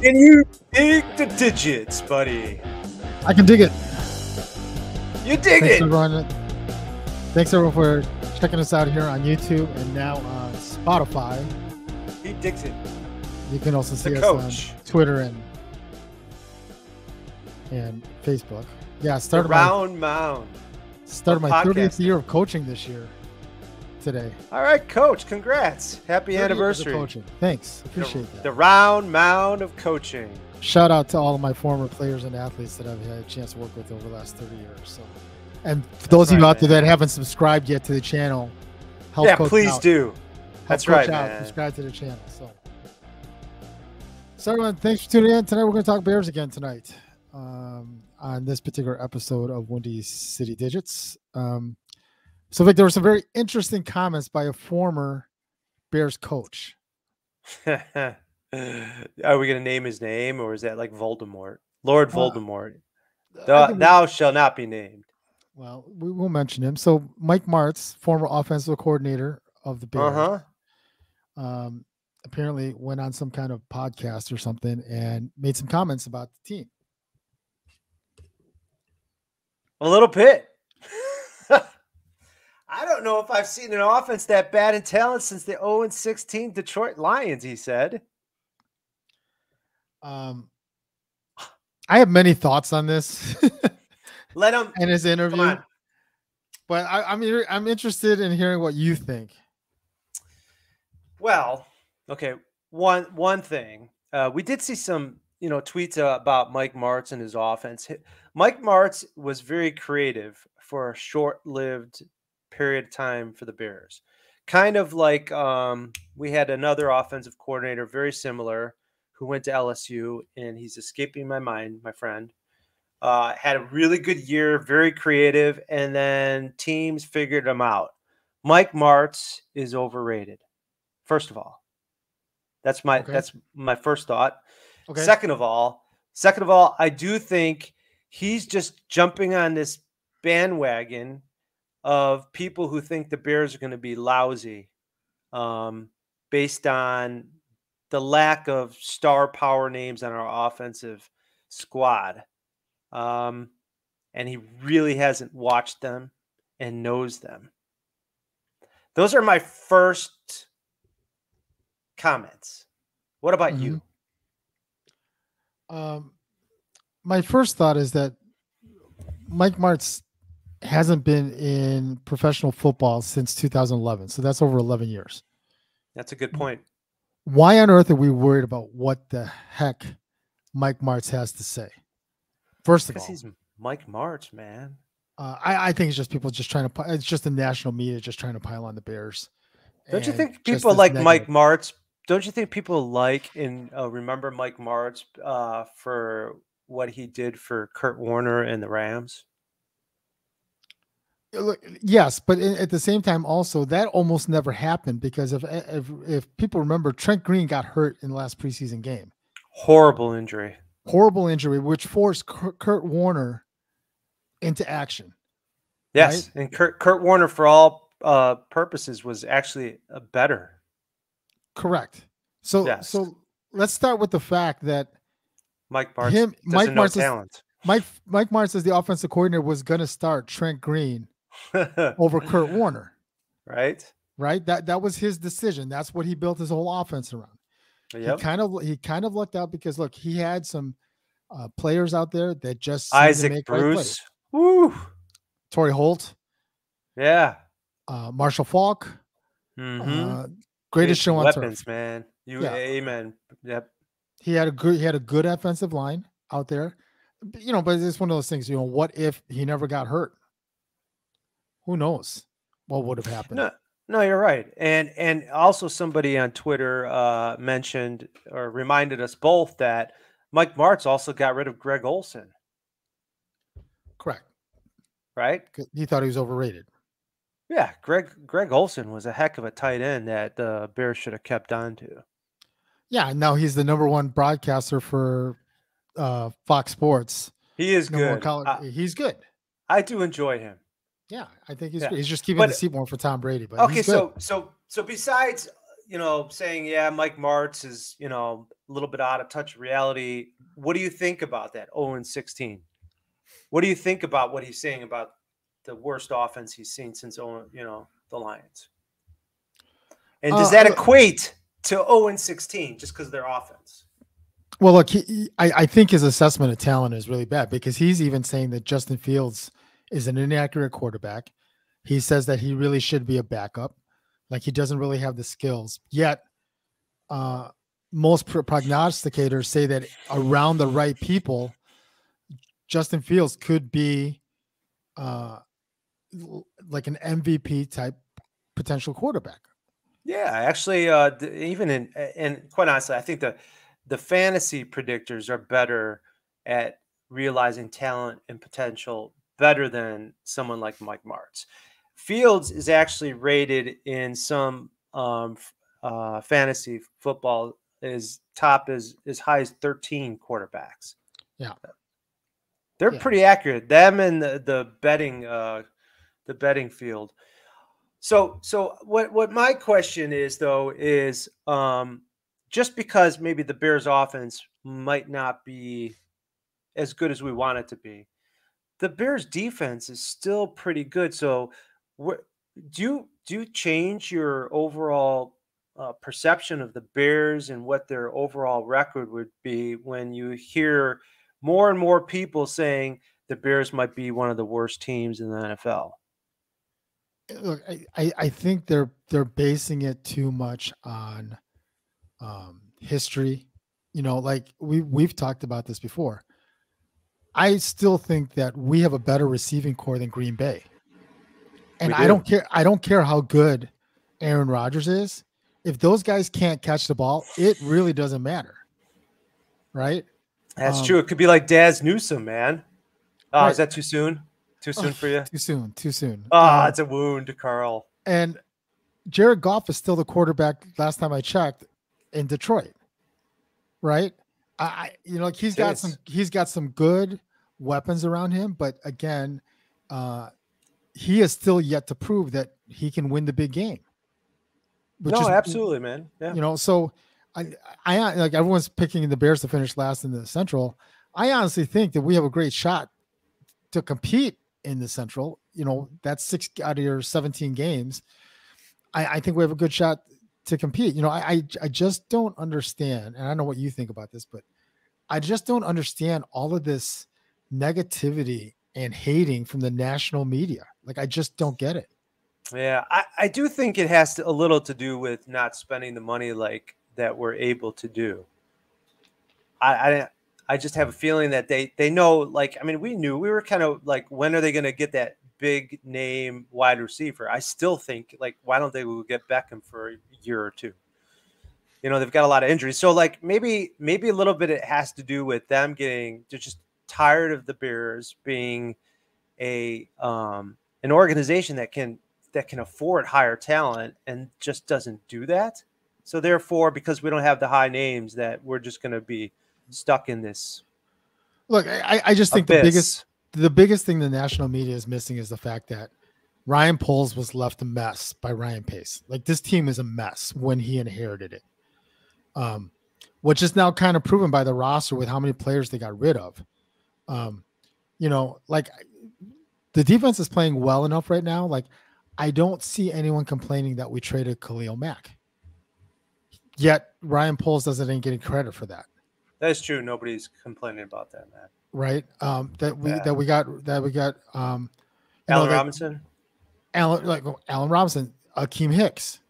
Can you dig the digits, buddy? I can dig it. You dig Thanks it. everyone. Thanks everyone for checking us out here on YouTube and now on Spotify. He digs it. You can also see The us coach. on Twitter and Facebook. Yeah, The started round mound. my 30th year of coaching this year. Today. All right, Coach. Congrats. Happy anniversary. Coaching. Thanks. Appreciate that. The round mound of coaching. Shout out to all of my former players and athletes that I've had a chance to work with over the last 30 years. So, and for those of you out there that haven't subscribed yet to the channel, help Coach please out. do. That's Coach right, out. man. Subscribe to the channel. So everyone, thanks for tuning in. Tonight we're going to talk Bears again tonight on this particular episode of Windy City Digits. So, Vic, there were some very interesting comments by a former Bears coach. Are we going to name his name, or is that like Voldemort? Lord Voldemort. Thou shall not be named. Well, we will mention him. So, Mike Martz, former offensive coordinator of the Bears, apparently went on some kind of podcast or something and made some comments about the team. A little bit. I don't know if I've seen an offense that bad in talent since the 0-16 Detroit Lions, he said. I have many thoughts on this. Let him in his interview. But I'm interested in hearing what you think. Well, okay. One thing. We did see some, tweets about Mike Martz and his offense. Mike Martz was very creative for a short-lived period of time for the Bears. Kind of like we had another offensive coordinator, very similar, who went to LSU, and he's escaping my mind, my friend. Had a really good year, very creative, and then teams figured him out. Mike Martz is overrated. First of all, that's my first thought. Okay. Second of all, I do think he's just jumping on this bandwagon of people who think the Bears are going to be lousy based on the lack of star power names on our offensive squad. And he really hasn't watched them and knows them. Those are my first comments. What about you? My first thought is that Mike Martz hasn't been in professional football since 2011. So that's over 11 years. That's a good point. Why on earth are we worried about what the heck Mike Martz has to say? First of all, because he's Mike Martz, man. I think it's just people just trying to. It's just the national media just trying to pile on the Bears. Don't you think people like Mike Martz? Don't you think people like and remember Mike Martz for what he did for Kurt Warner and the Rams? Yes, but at the same time, also that almost never happened because if people remember, Trent Green got hurt in the last preseason game. Horrible injury, which forced Kurt Warner into action. Yes, right? And Kurt Warner, for all purposes, was actually better. Correct. So let's start with the fact that Mike Martz talent. Mike Martz, as the offensive coordinator, was going to start Trent Green over Kurt Warner. Right. That was his decision. That's what he built his whole offense around. Yep. He kind of lucked out because look, he had some players out there that just Isaac Bruce, woo, Torrey Holt, yeah, Marshall Faulk, greatest show on weapons, turf, man. Amen. Yep. He had a good offensive line out there. But it's one of those things, what if he never got hurt? Who knows what would have happened? No, you're right. And also somebody on Twitter mentioned or reminded us both that Mike Martz also got rid of Greg Olsen. Correct. Right? He thought he was overrated. Yeah, Greg Olsen was a heck of a tight end that the Bears should have kept on to. Yeah, now he's the #1 broadcaster for Fox Sports. He is good. He's good. I do enjoy him. Yeah, I think he's good. He's just keeping the seat warm for Tom Brady. But okay, so besides saying, yeah, Mike Martz is, a little bit out of touch with reality. What do you think about that 0-16? What do you think about what he's saying about the worst offense he's seen since, the Lions? And does that equate to 0-16 just because of their offense? Well, look, I think his assessment of talent is really bad because he's even saying that Justin Fields is an inaccurate quarterback. He says that he really should be a backup. Like he doesn't really have the skills. Yet, most prognosticators say that around the right people, Justin Fields could be like an MVP type potential quarterback. Yeah, actually, even and quite honestly, I think the fantasy predictors are better at realizing talent and potential better than someone like Mike Martz. Fields is actually rated in some fantasy football is top as high as 13 quarterbacks. Yeah, they're pretty accurate. Them and the betting field. So what my question is though is just because maybe the Bears offense might not be as good as we want it to be, the Bears defense is still pretty good. So do you change your overall perception of the Bears and what their overall record would be when you hear more and more people saying the Bears might be one of the worst teams in the NFL? Look, I think they're basing it too much on history. Like we've talked about this before. I still think that we have a better receiving core than Green Bay. And I don't care how good Aaron Rodgers is. If those guys can't catch the ball, it really doesn't matter. Right? That's true. It could be like Daz Newsome, man. Oh, right. Is that too soon? Too soon for you? Too soon. It's a wound, Carl. And Jared Goff is still the quarterback last time I checked in Detroit. Right? He's got some good weapons around him, but again, he is still yet to prove that he can win the big game. Absolutely, man. Yeah. So I like everyone's picking the Bears to finish last in the Central. I honestly think that we have a great shot to compete in the Central. That's 6 out of your 17 games. I think we have a good shot to compete. I just don't understand, and I don't know what you think about this, but I just don't understand all of this negativity and hating from the national media. Like, I just don't get it. Yeah, I do think it has a little to do with not spending the money like that we're able to do. I just have a feeling that they know, like, I mean, we were kind of like, when are they going to get that big name wide receiver? I still think, like, why don't they go get Beckham for a year or two? They've got a lot of injuries. So, like, maybe a little bit it has to do with them they're just tired of the Bears being an organization that can afford higher talent and just doesn't do that. So therefore, because we don't have the high names, that we're just going to be stuck in this. Look, I just think abyss. the biggest thing the national media is missing is the fact that Ryan Poles was left a mess by Ryan Pace. Like, this team is a mess when he inherited it. Which is now kind of proven by the roster with how many players they got rid of. Like, the defense is playing well enough right now. Like, I don't see anyone complaining that we traded Khalil Mack. Yet Ryan Poles doesn't get any credit for that. That's true. Nobody's complaining about that, man. Right? That we got Allen Robinson. Allen Robinson, Akeem Hicks,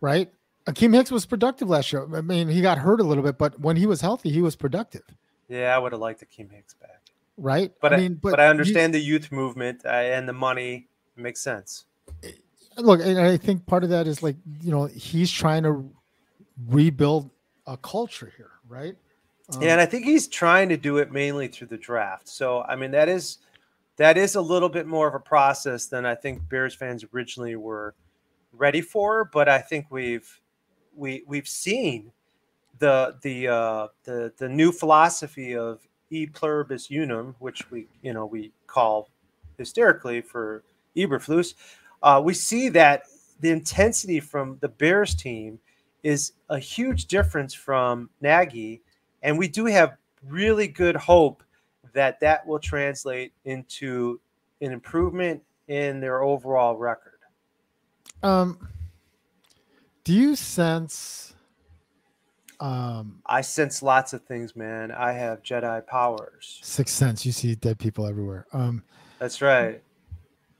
right? Akeem Hicks was productive last year. I mean, he got hurt a little bit, but when he was healthy, he was productive. Yeah, I would have liked Akeem Hicks back. Right? But I understand the youth movement and the money. It makes sense. Look, and I think part of that is, like, he's trying to rebuild a culture here, right? Yeah, and I think he's trying to do it mainly through the draft. So, I mean, that is a little bit more of a process than I think Bears fans originally were ready for. But I think we've seen the new philosophy of e pluribus unum, which we call hysterically for Eberflus. We see that the intensity from the Bears team is a huge difference from Nagy, and we do have really good hope that that will translate into an improvement in their overall record. Um, do you sense? I sense lots of things, man. I have Jedi powers. Sixth sense. You see dead people everywhere. That's right.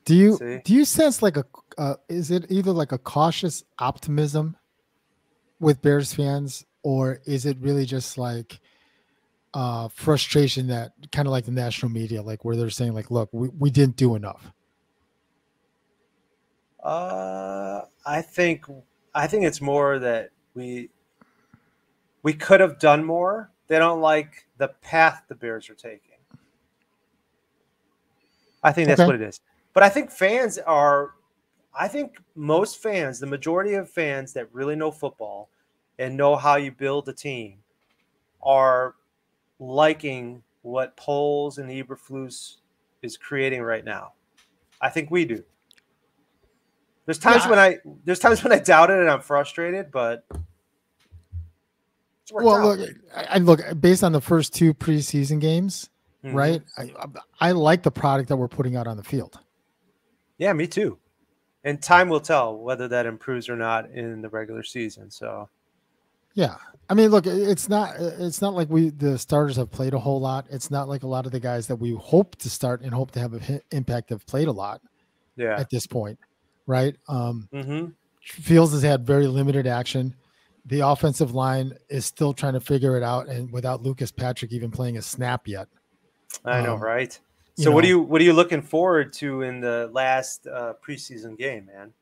Do you See? do you sense like a is it either like a cautious optimism with Bears fans, or is it really just like frustration that kind of like the national media, like where they're saying like, look, we didn't do enough? I think it's more that we could have done more. They don't like the path the Bears are taking. I think that's Okay. what it is. But I think fans are I think most fans, the majority of fans that really know football and know how you build a team are liking what Poles and Eberflus is creating right now. I think we do. There's times when I doubt it and I'm frustrated, but it's worked out. Look, I look based on the first two preseason games, right? I like the product that we're putting out on the field. Yeah, me too. And time will tell whether that improves or not in the regular season. So, yeah, I mean, look, it's not like the starters have played a whole lot. It's not like a lot of the guys that we hope to start and hope to have an impact have played a lot. yeah, at this point, right? Fields has had very limited action. The offensive line is still trying to figure it out, and without Lucas Patrick even playing a snap yet. I know, right? So what are you looking forward to in the last preseason game, man?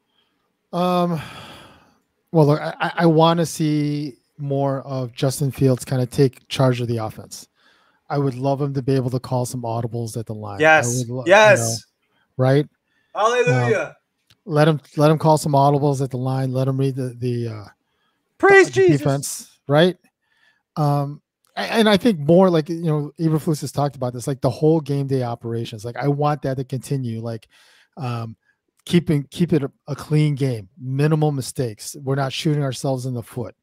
Well, look, I want to see more of Justin Fields kind of take charge of the offense. I would love him to be able to call some audibles at the line. Yes, right. Hallelujah. Let him call some audibles at the line. Let him read the praise Jesus defense, right? And I think more like, Eberflus has talked about this, like the whole game day operations. Like I want that to continue. Like, keep it a clean game, minimal mistakes. We're not shooting ourselves in the foot.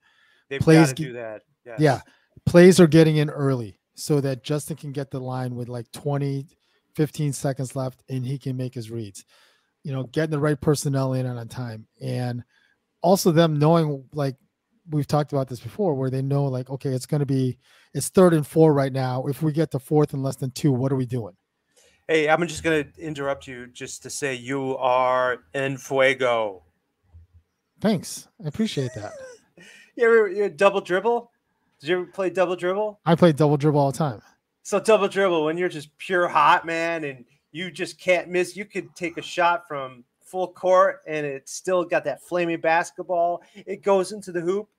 They've got to do that. Yes. Yeah, plays are getting in early so that Justin can get the line with like 20, 15 seconds left, and he can make his reads. Getting the right personnel in on time, and also them knowing, like we've talked about this before, where they know like, okay, it's 3rd and 4 right now. If we get to 4th and less than 2, what are we doing? Hey, I'm just going to interrupt you just to say you are en fuego. Thanks. I appreciate that. You double dribble? Did you ever play double dribble? I play double dribble all the time. So double dribble, when you're just pure hot, man, and you just can't miss. You could take a shot from full court and it's still got that flaming basketball. It goes into the hoop.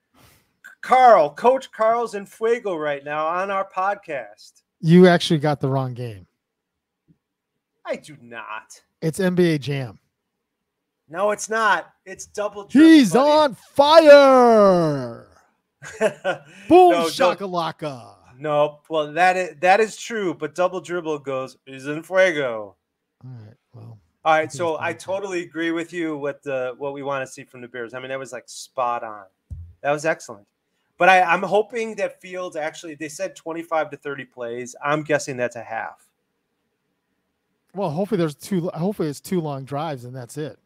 Coach Carl's in fuego right now on our podcast. You actually got the wrong game. I do not. It's NBA Jam. No, it's not. It's double dribble. He's on fire. Boom, shakalaka. No, well, that is true, but double dribble goes, he's in fuego. All right, well. All right, so I totally agree with you with what we want to see from the Bears. I mean, that was like spot on. That was excellent. But I'm hoping that Fields actually, they said 25 to 30 plays. I'm guessing that's a half. Well, hopefully it's 2 long drives and that's it.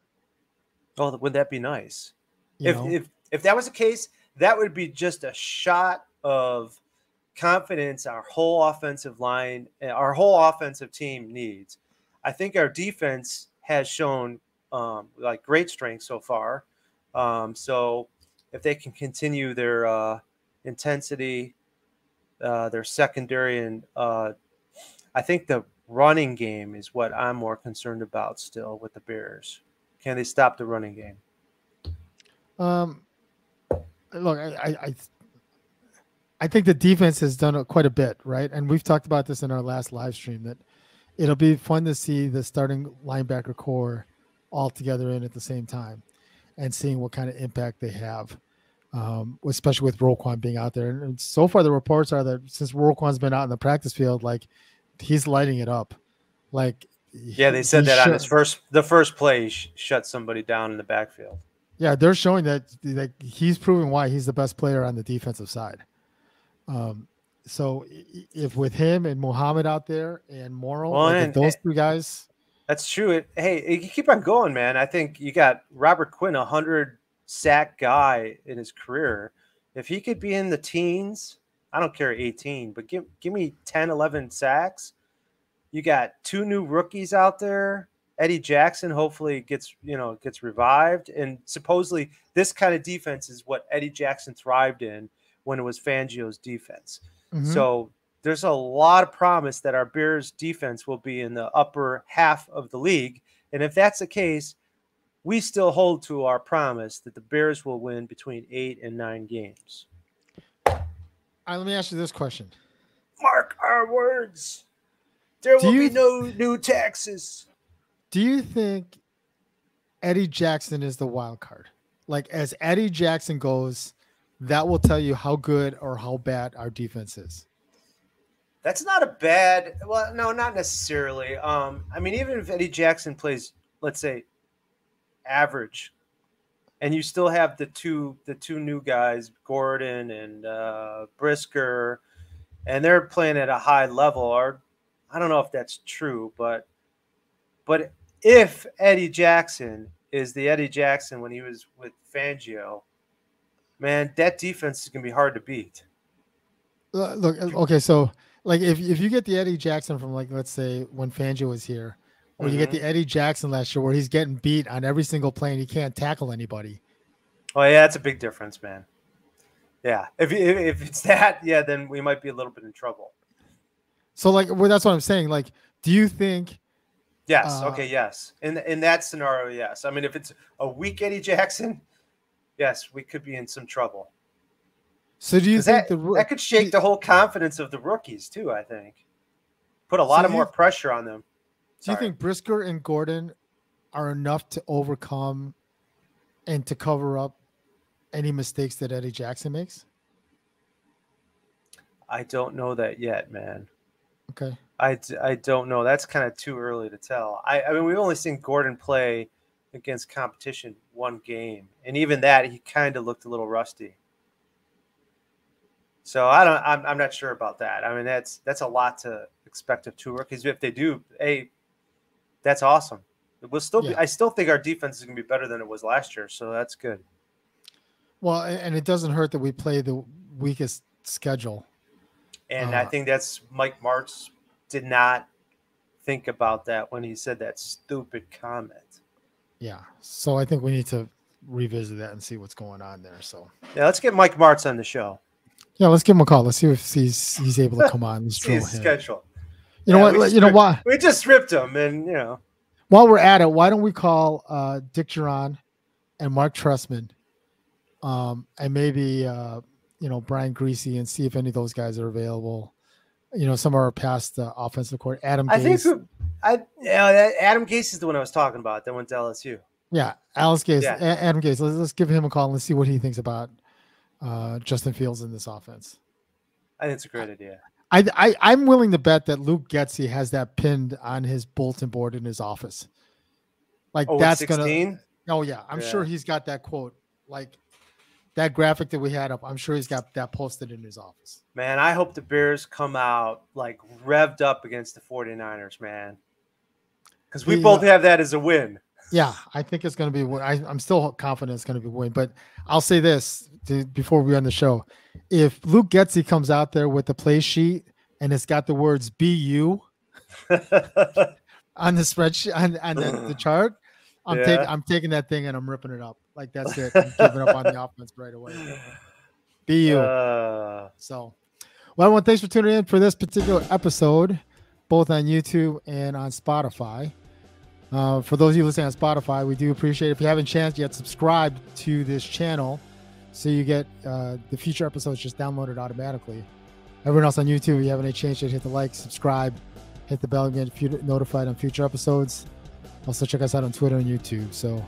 Oh, would that be nice? If that was the case, that would be just a shot of confidence our whole offensive line, our whole offensive team needs. I think our defense has shown like great strength so far. So if they can continue their intensity, their secondary, and I think the running game is what I'm more concerned about still with the Bears. Can they stop the running game? Look, I think the defense has done quite a bit, right? And we've talked about this in our last live stream, that it'll be fun to see the starting linebacker core all together in at the same time and seeing what kind of impact they have, especially with Roquan being out there. And so far, the reports are that since Roquan's been out in the practice field, like he's lighting it up. Like, yeah, they said that on the first play, he shut somebody down in the backfield. Yeah, they're showing that like he's proving why he's the best player on the defensive side. So if with him and Muhammad out there and Morrow, Well, like if and those three guys, that's true. Hey, you keep on going, man. I think you got Robert Quinn, 100 sack guy in his career. If he could be in the teens, I don't care 18, but give me 10, 11 sacks. You got two new rookies out there. Eddie Jackson hopefully gets revived, and supposedly this kind of defense is what Eddie Jackson thrived in when it was Fangio's defense. mm-hmm. So there's a lot of promise that our Bears defense will be in the upper half of the league, and if that's the case, we still hold to our promise that the Bears will win between 8 and 9 games. Let me ask you this question. Mark our words. There Do will you be no new taxes. do you think Eddie Jackson is the wild card? Like as Eddie Jackson goes, that will tell you how good or how bad our defense is. That's not a bad. Well, no, not necessarily. I mean, even if Eddie Jackson plays, let's say, average, and you still have the two new guys, Gordon and Brisker, and they're playing at a high level. Or I don't know if that's true, but if Eddie Jackson is the Eddie Jackson when he was with Fangio, man, that defense is gonna be hard to beat. Look, okay, so like if you get the Eddie Jackson from like let's say when Fangio was here, or you get the Eddie Jackson last year where he's getting beat on every single play and he can't tackle anybody. Oh yeah, that's a big difference, man. Yeah, if it's that, yeah, then we might be a little bit in trouble. So like, well, that's what I'm saying. Like, do you think? Yes. Okay. Yes. In that scenario, yes. I mean, if it's a weak Eddie Jackson, yes, we could be in some trouble. So do you think that could shake the whole confidence of the rookies too? I think put a lot of more pressure on them. Do you think Brisker and Gordon are enough to overcome and to cover up any mistakes that Eddie Jackson makes? I don't know that yet, man. Okay. I don't know. That's kind of too early to tell. I mean, we've only seen Gordon play against competition one game, and even that, he kind of looked a little rusty. So I'm not sure about that. I mean, that's a lot to expect of two rookies. If they do, hey, that's awesome. We'll still be. I still think our defense is going to be better than it was last year, so that's good. Well, and it doesn't hurt that we play the weakest schedule. And I think that's Mike Martz did not think about that when he said that stupid comment. Yeah. So I think we need to revisit that and see what's going on there. So yeah, let's get Mike Martz on the show. Yeah, let's give him a call. Let's see if he's able to come on. Let's see his schedule. You know what? You know why? We just ripped him, and while we're at it, why don't we call Dick Geron and Mark Trestman, and maybe Brian Greasy, and see if any of those guys are available. Some of our past offensive coordinator, Adam Gase. Adam Gase is the one I was talking about. That went to LSU. Yeah, Alice Gase. Yeah. Adam Gase. Let's give him a call and see what he thinks about Justin Fields in this offense. I think it's a great idea. I'm willing to bet that Luke Getsy has that pinned on his bulletin board in his office. Like that's 16? gonna. Oh yeah, I'm sure he's got that quote. Like that graphic that we had up, I'm sure he's got that posted in his office. Man, I hope the Bears come out like revved up against the 49ers, man. Because we both have that as a win. Yeah, I think it's going to be. I'm still confident it's going to be a win. But I'll say this before we end the show: if Luke Getsy comes out there with the play sheet and it's got the words "BU" on the spreadsheet on the chart, I'm taking that thing and I'm ripping it up. Like that's it. I'm giving up on the offense right away. BU. So, well, everyone, thanks for tuning in for this particular episode, both on YouTube and on Spotify. For those of you listening on Spotify, we do appreciate it. If you haven't chance yet, subscribe to this channel so you get the future episodes just downloaded automatically. Everyone else on YouTube, if you haven't had a chance yet, hit the like, subscribe, hit the bell again if you're notified on future episodes. Also, check us out on Twitter and YouTube. So,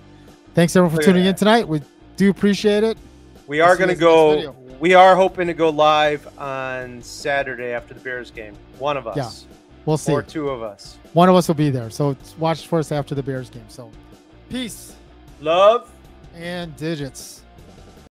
thanks everyone for tuning in tonight. We do appreciate it. We are going to go. We are hoping to go live on Saturday after the Bears game. One of us. Yeah. We'll see. Or two of us. One of us will be there. So watch for us after the Bears game. So peace. Love. And digits.